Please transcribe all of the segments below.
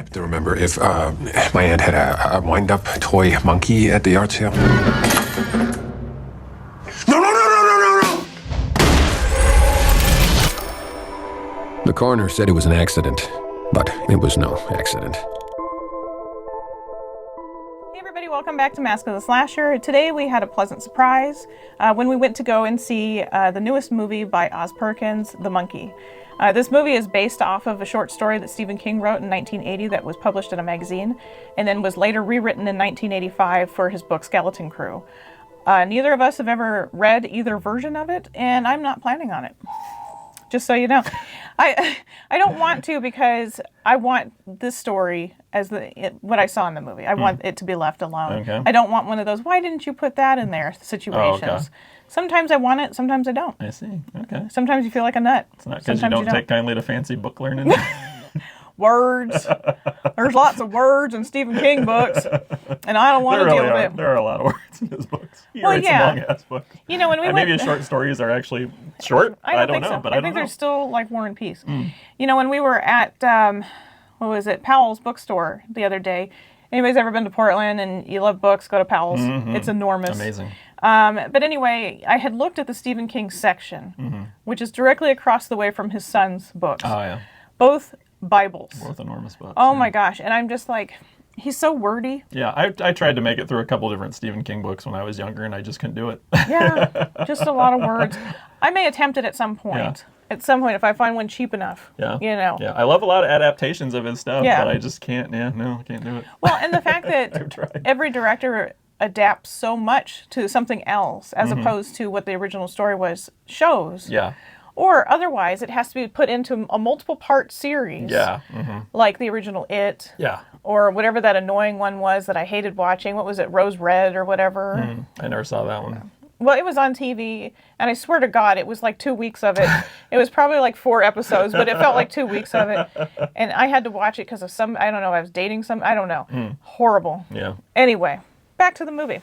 happen to remember if my aunt had a wind-up toy monkey at the yard sale. No! The coroner said it was an accident, but it was no accident. Hey everybody, welcome back to Mask of the Slasher. Today we had a pleasant surprise when we went to go and see the newest movie by Osgood Perkins, The Monkey. This movie is based off of a short story that Stephen King wrote in 1980 that was published in a magazine and then was later rewritten in 1985 for his book Skeleton Crew. Neither of us have ever read either version of it, and I'm not planning on it. Just so you know. I don't want to because I want this story as what I saw in the movie. I want it to be left alone. Okay. I don't want one of those, why didn't you put that in there situations. Oh, okay. Sometimes I want it, sometimes I don't. I see. Okay. Sometimes you feel like a nut. It's not because you don't take kindly to fancy book learning. Words. There's lots of words in Stephen King books, and I don't want to deal with it. There are a lot of words in his books. He Well, writes yeah. some long-ass books. You know, when we And went... maybe his short stories are actually short. I don't think know, so. but I I don't think know. they're still like War and Peace. You know, when we were at Powell's bookstore the other day. Anybody's ever been to Portland and you love books, go to Powell's. It's enormous. Amazing. But anyway, I had looked at the Stephen King section, which is directly across the way from his son's books. Oh, yeah. Both Bibles. Both enormous books. Oh yeah. my gosh. And I'm just like, he's so wordy. Yeah, I tried to make it through a couple different Stephen King books when I was younger, and I just couldn't do it. Yeah, just a lot of words. I may attempt it at some point. Yeah. At some point, if I find one cheap enough. Yeah. You know. Yeah, I love a lot of adaptations of his stuff, Yeah. but I just can't. Yeah, no, I can't do it. Well, and the fact I've that tried. every director adapts so much to something else as opposed to what the original story was shows. Yeah. Or otherwise, it has to be put into a multiple part series. Yeah. Like the original It. Yeah. Or whatever that annoying one was that I hated watching. What was it? Rose Red or whatever. I never saw that one. Well, it was on TV, and I swear to God, it was like 2 weeks of it. It was probably like 4 episodes, but it felt like 2 weeks of it. And I had to watch it because of I don't know, I was dating I don't know. Horrible. Yeah. Anyway, back to the movie.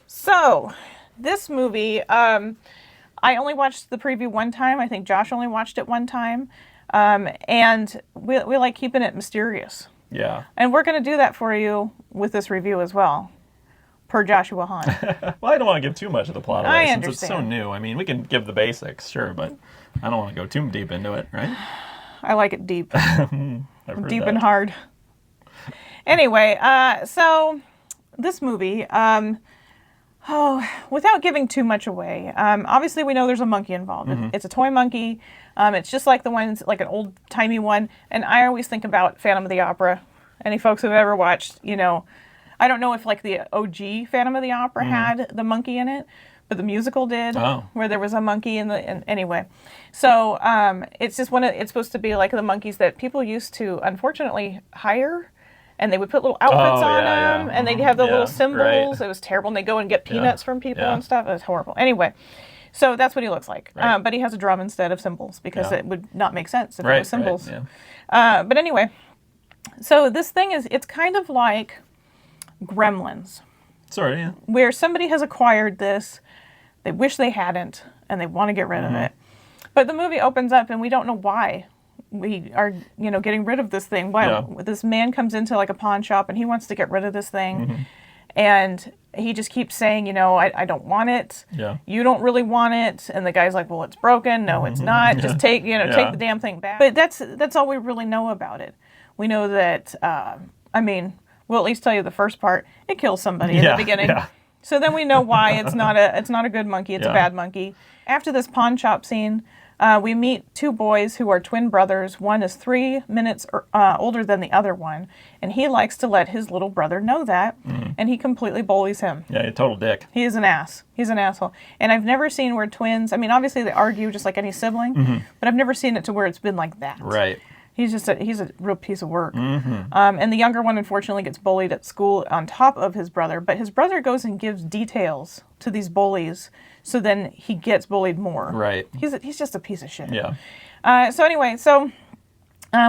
So, this movie, I only watched the preview one time. I think Josh only watched it one time. And we like keeping it mysterious. Yeah. And we're going to do that for you with this review as well, per Joshua Hahn. Well, I don't want to give too much of the plot away I since it's so understand. new. I mean, we can give the basics, sure, but I don't want to go too deep into it, right? I like it deep. I've heard Deep that. and hard. Anyway, so this movie, without giving too much away, obviously we know there's a monkey involved. It's a toy monkey. It's just like the ones, like an old-timey one. And I always think about Phantom of the Opera. Any folks who've ever watched, you know, I don't know if like the OG Phantom of the Opera had the monkey in it, but the musical did, where there was a monkey anyway. So it's just it's supposed to be like the monkeys that people used to, unfortunately, hire. And they would put little outfits on them, and they'd have the little symbols. Right. It was terrible. And they'd go and get peanuts from people and stuff. It was horrible. Anyway, so that's what he looks like. Right. But he has a drum instead of cymbals because it would not make sense if it was cymbals. Right, yeah. But anyway, so this thing it's kind of like Gremlins, Sorry, yeah. where somebody has acquired this, they wish they hadn't, and they want to get rid of it. But the movie opens up, and we don't know why we are, getting rid of this thing. Why this man comes into like a pawn shop, and he wants to get rid of this thing, and he just keeps saying, I don't want it. Yeah. You don't really want it, and the guy's like, well, it's broken. No, it's not. Just take the damn thing back. But that's all we really know about it. We know that. We'll at least tell you the first part. It kills somebody in the beginning. Yeah. So then we know why it's not a good monkey. It's a bad monkey. After this pawn shop scene, we meet 2 boys who are twin brothers. One is 3 minutes older than the other one, and he likes to let his little brother know that, and he completely bullies him. Yeah, a total dick. He is an ass. He's an asshole. And I've never seen where twins, obviously they argue just like any sibling, but I've never seen it to where it's been like that. Right. He's a real piece of work. And the younger one, unfortunately, gets bullied at school on top of his brother. But his brother goes and gives details to these bullies, so then he gets bullied more. Right. He's just a piece of shit. Yeah. So anyway,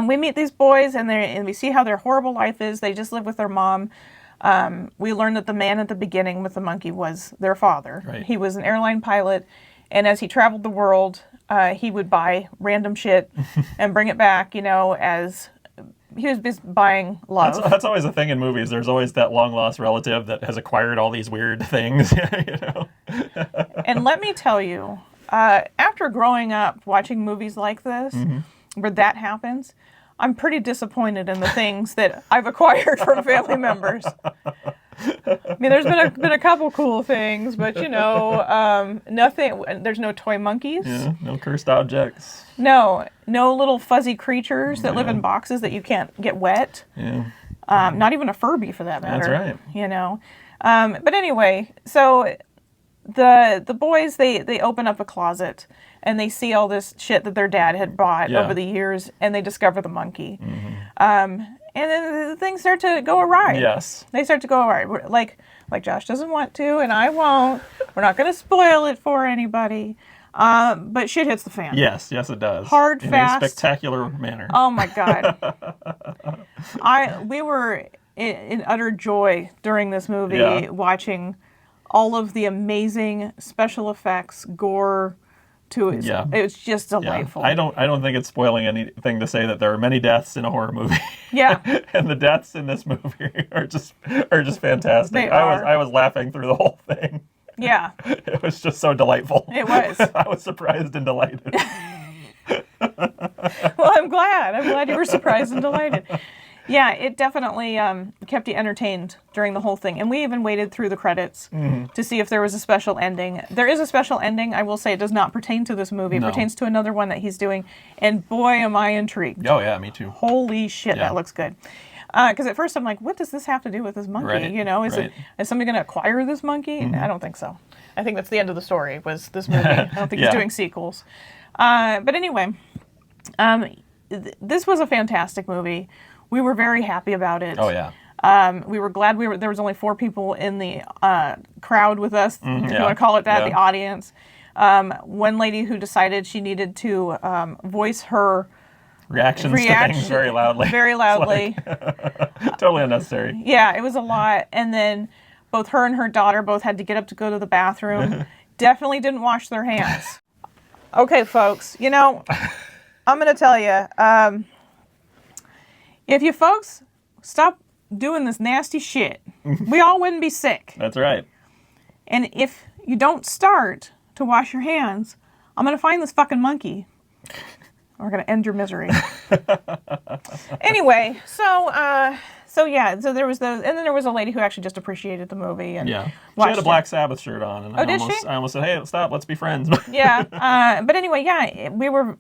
we meet these boys, and we see how their horrible life is. They just live with their mom. We learn that the man at the beginning with the monkey was their father. Right. He was an airline pilot, and as he traveled the world, he would buy random shit and bring it back, as just buying love. That's always a thing in movies. There's always that long lost relative that has acquired all these weird things. You know. And let me tell you, after growing up watching movies like this, where that happens, I'm pretty disappointed in the things that I've acquired from family members. I mean, there's been a couple cool things, but you know, nothing. There's no toy monkeys. Yeah, no cursed objects. No little fuzzy creatures that live in boxes that you can't get wet. Yeah. Not even a Furby for that matter. That's right. You know, but anyway, so the boys they open up a closet and they see all this shit that their dad had bought over the years, and they discover the monkey. And then things start to go awry. Yes. They start to go awry. Like Josh doesn't want to, and I won't. We're not going to spoil it for anybody. But shit hits the fan. Yes, it does. Hard, in fast. a spectacular manner. Oh my God. We were in utter joy during this movie, watching all of the amazing special effects, gore. It's just delightful. I don't think it's spoiling anything to say that there are many deaths in a horror movie. Yeah. And the deaths in this movie are just fantastic. They are. I was laughing through the whole thing. Yeah. It was just so delightful. It was. I was surprised and delighted. Well, I'm glad you were surprised and delighted. Yeah, it definitely kept you entertained during the whole thing. And we even waited through the credits to see if there was a special ending. There is a special ending. I will say it does not pertain to this movie. It pertains to another one that he's doing. And boy, am I intrigued. Oh, yeah, me too. Holy shit, that looks good. Because at first I'm like, what does this have to do with this monkey? Right, you know, is somebody going to acquire this monkey? I don't think so. I think that's the end of the story, was this movie. I don't think he's doing sequels. But anyway, this was a fantastic movie. We were very happy about it. Oh, yeah. We were glad there was only 4 people in the crowd with us, if you want to call it that, the audience. One lady who decided she needed to voice her reactions to things very loudly. Very loudly. Totally unnecessary. Yeah, it was a lot. And then both her and her daughter both had to get up to go to the bathroom. Definitely didn't wash their hands. Okay, folks, you know, I'm going to tell you, if you folks stop doing this nasty shit, we all wouldn't be sick. That's right. And if you don't start to wash your hands, I'm going to find this fucking monkey. We're going to end your misery. Anyway, so there was and then there was a lady who actually just appreciated the movie. And she had a Black Sabbath shirt on. And did she? I almost said, hey, stop, let's be friends. Yeah, but anyway, we were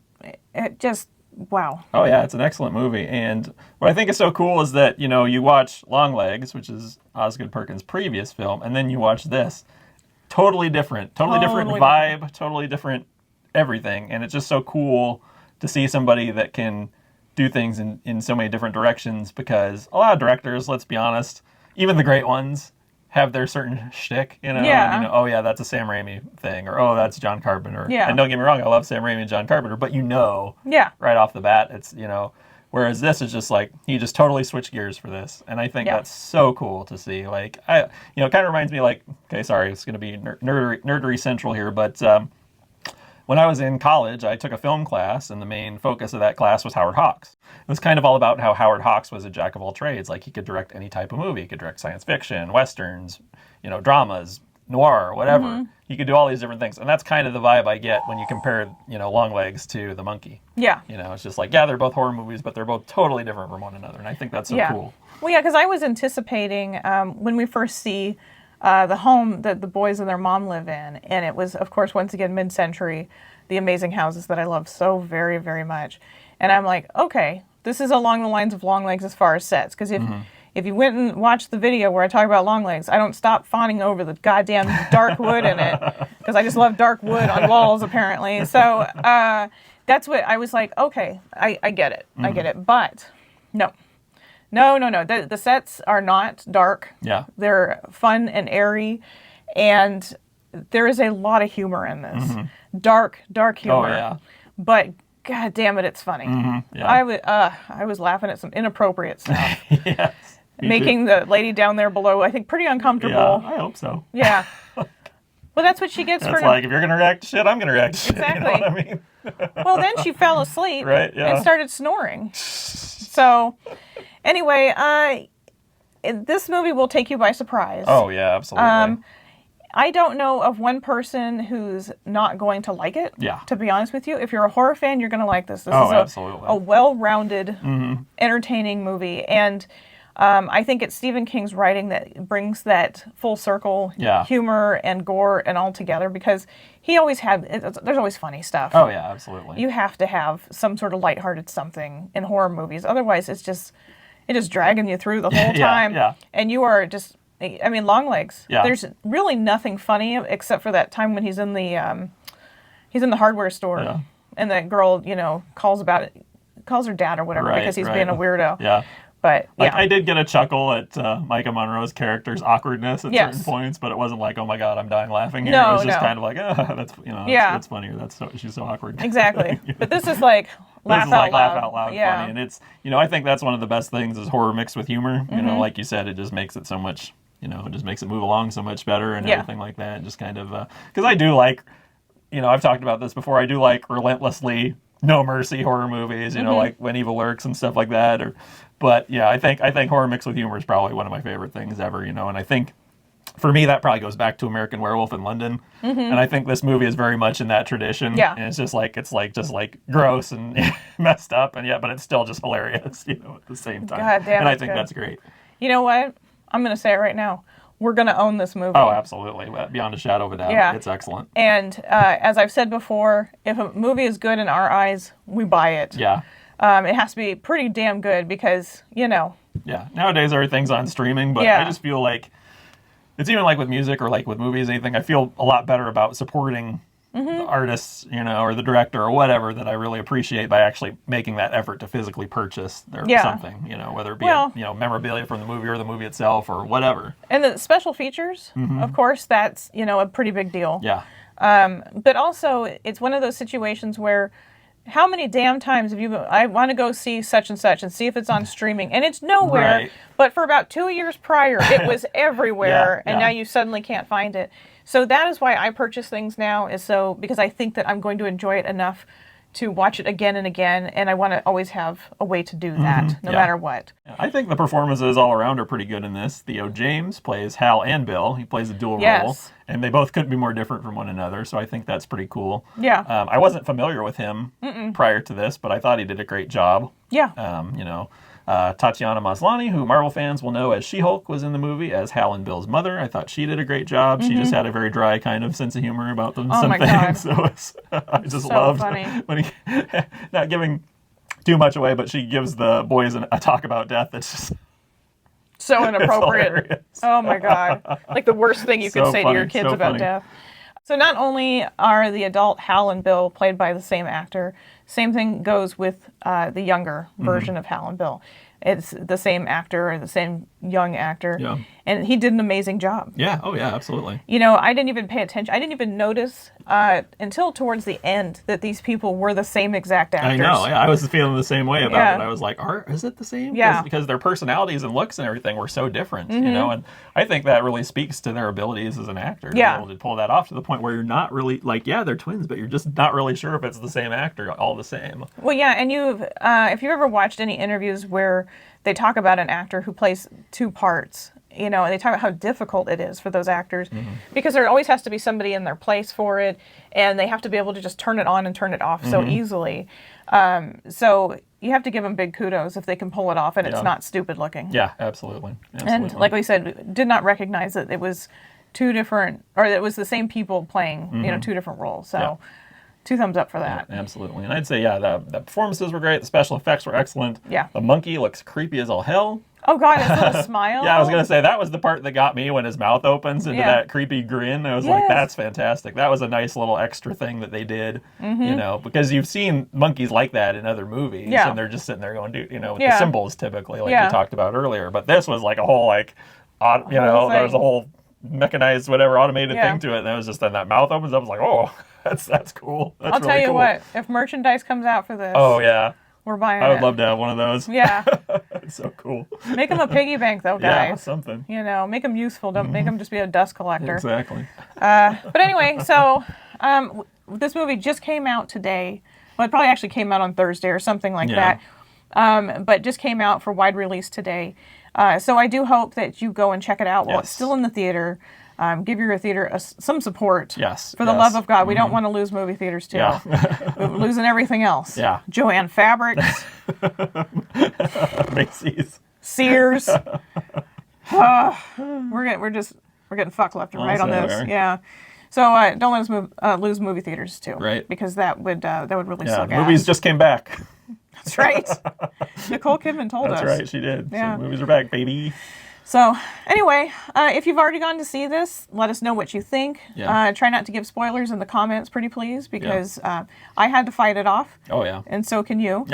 just... Wow. Oh, yeah, it's an excellent movie. And what I think is so cool is that, you know, you watch Longlegs, which is Osgood Perkins' previous film, and then you watch this. Totally different vibe, totally different everything. And it's just so cool to see somebody that can do things in so many different directions, because a lot of directors, let's be honest, even the great ones, have their certain shtick, you know? Yeah. And, you know, oh, yeah, that's a Sam Raimi thing, or oh, that's John Carpenter. Yeah. And don't get me wrong, I love Sam Raimi and John Carpenter, but you know, right off the bat, it's, you know, whereas this is just like, he just totally switched gears for this. And I think that's so cool to see. Like, it kind of reminds me like, okay, sorry, it's going to be nerdery central here, but when I was in college, I took a film class, and the main focus of that class was Howard Hawks. It was kind of all about how Howard Hawks was a jack of all trades. Like, he could direct any type of movie. He could direct science fiction, westerns, you know, dramas, noir, whatever. He could do all these different things. And that's kind of the vibe I get when you compare, you know, Longlegs to The Monkey. Yeah. You know, it's just like, yeah, they're both horror movies, but they're both totally different from one another. And I think that's so cool. Well, yeah, because I was anticipating when we first see the home that the boys and their mom live in. And it was, of course, once again, mid-century, the amazing houses that I love so very, very much. And I'm like, okay, this is along the lines of Longlegs as far as sets. Because if you went and watched the video where I talk about Longlegs, I don't stop fawning over the goddamn dark wood in it. Because I just love dark wood on walls, apparently. So that's what I was like, okay, I get it. I get it. But no. The sets are not dark. Yeah. They're fun and airy. And there is a lot of humor in this. Dark humor. Oh, yeah. But god damn it, it's funny. I was laughing at some inappropriate stuff. Yes. Making the lady down there below, I think, pretty uncomfortable. Yeah, I hope so. Yeah. Well, that's what she gets for... It's like, if you're going to react to shit, I'm going to react to shit. Exactly. You know what I mean? Well, then she fell asleep and started snoring. So, Anyway, this movie will take you by surprise. Oh, yeah, absolutely. I don't know of one person who's not going to like it. Yeah. To be honest with you, if you're a horror fan, you're going to like this. This is absolutely. a well-rounded, entertaining movie, and I think it's Stephen King's writing that brings that full circle humor and gore and all together, because he always there's always funny stuff. Oh yeah, absolutely. You have to have some sort of lighthearted something in horror movies, otherwise it's just dragging you through the whole time, and you are just. I mean, Longlegs. Yeah. There's really nothing funny except for that time when he's in the hardware store, and that girl, calls her dad or whatever because he's being a weirdo. Yeah. But I did get a chuckle at Micah Monroe's character's awkwardness at certain points, but it wasn't like, oh my god, I'm dying laughing here. No, it was just kind of like, that's it's funnier. She's so awkward. Exactly. But this is like laugh out loud funny, and it's I think that's one of the best things is horror mixed with humor. Like you said, it just makes it so much. It just makes it move along so much better and everything like that. Just kind of because I do like, I've talked about this before. I do like relentlessly no mercy horror movies. Like When Evil Lurks and stuff like that. But yeah, I think horror mixed with humor is probably one of my favorite things ever. And I think for me that probably goes back to American Werewolf in London. And I think this movie is very much in that tradition. Yeah. And it's just like gross and messed up, and but it's still just hilarious. At the same time. God damn, and I think that's great. You know what? I'm going to say it right now. We're going to own this movie. Oh, absolutely. Beyond a shadow of a doubt. Yeah. It's excellent. And as I've said before, if a movie is good in our eyes, we buy it. Yeah. It has to be pretty damn good because, Yeah. Nowadays, everything's on streaming, but I just feel like it's even like with music or like with movies, anything, I feel a lot better about supporting the artists, or the director or whatever that I really appreciate by actually making that effort to physically purchase something, whether it be memorabilia from the movie or the movie itself or whatever. And the special features, of course, that's, a pretty big deal. Yeah. But also, it's one of those situations where how many damn times have I want to go see such and such and see if it's on streaming, and it's nowhere. Right. But for about 2 years prior, it was everywhere, and now you suddenly can't find it. So that is why I purchase things now, because I think that I'm going to enjoy it enough to watch it again and again, and I want to always have a way to do that, no matter what. I think the performances all around are pretty good in this. Theo James plays Hal and Bill. He plays a dual role, and they both couldn't be more different from one another, so I think that's pretty cool. Yeah. I wasn't familiar with him prior to this, but I thought he did a great job. Yeah. Tatiana Maslany, who Marvel fans will know as She-Hulk, was in the movie as Hal and Bill's mother. I thought she did a great job. She just had a very dry kind of sense of humor about them. Some things. So I just loved when he, not giving too much away, but she gives the boys a talk about death that's just so inappropriate. Oh my God. Like the worst thing you could say to your kids about death. So not only are the adult Hal and Bill played by the same actor, same thing goes with the younger version of Hal and Bill. It's the same actor, or the same young actor. Yeah. And he did an amazing job. Yeah. Oh, yeah, absolutely. I didn't even pay attention. I didn't even notice until towards the end that these people were the same exact actors. I know. Yeah, I was feeling the same way about it. I was like, is it the same? Yeah. Because their personalities and looks and everything were so different, and I think that really speaks to their abilities as an actor. To be able to pull that off to the point where you're not really, they're twins, but you're just not really sure if it's the same actor all the same. Well, yeah, and if you've ever watched any interviews where they talk about an actor who plays two parts, and they talk about how difficult it is for those actors because there always has to be somebody in their place for it, and they have to be able to just turn it on and turn it off so easily. So you have to give them big kudos if they can pull it off and it's not stupid looking. Yeah, absolutely. And like we said, did not recognize that it was two different, or it was the same people playing, two different roles. So 2 thumbs up for that. Yeah, absolutely. And I'd say, the performances were great. The special effects were excellent. Yeah. The monkey looks creepy as all hell. Oh, God, his little smile. Yeah, I was going to say, that was the part that got me when his mouth opens into that creepy grin. I was like, that's fantastic. That was a nice little extra thing that they did, because you've seen monkeys like that in other movies, and they're just sitting there going, with the symbols typically, like we talked about earlier. But this was like a whole, there was a whole mechanized, whatever, automated thing to it, and it was just, then that mouth opens up, I was like, oh, that's cool. That's I'll tell you what, if merchandise comes out for this. Oh, yeah. We're buying it. I would love to have one of those. Yeah. It's so cool. Make them a piggy bank, though, guys. Yeah, something. Make them useful. Don't make them just be a dust collector. Exactly. But anyway, so this movie just came out today. Well, it probably actually came out on Thursday or something like that. but just came out for wide release today. So I do hope that you go and check it out while it's still in the theater. Give your theater some support. Yes. For the love of God. We don't want to lose movie theaters, too. Yeah. We're losing everything else. Yeah. Joanne Fabrics. Macy's. Sears. We're getting fucked left and right on this. Yeah. So don't let us lose movie theaters, too. Right. Because that would really suck ass. Movies just came back. That's right. Nicole Kidman told us. That's right, she did. Yeah. So movies are back, baby. So, anyway, if you've already gone to see this, let us know what you think. Yeah. Try not to give spoilers in the comments, pretty please, because I had to fight it off. Oh, yeah. And so can you.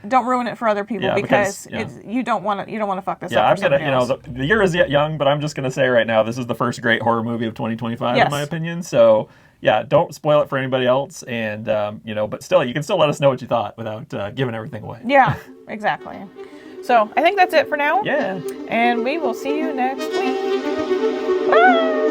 Don't ruin it for other people because you don't want to fuck this up. I'm gonna, the year is yet young, but I'm just gonna say right now, this is the first great horror movie of 2025, in my opinion. So, yeah, don't spoil it for anybody else, and but still, you can still let us know what you thought without giving everything away. Yeah, exactly. So I think that's it for now. Yeah. And we will see you next week. Bye!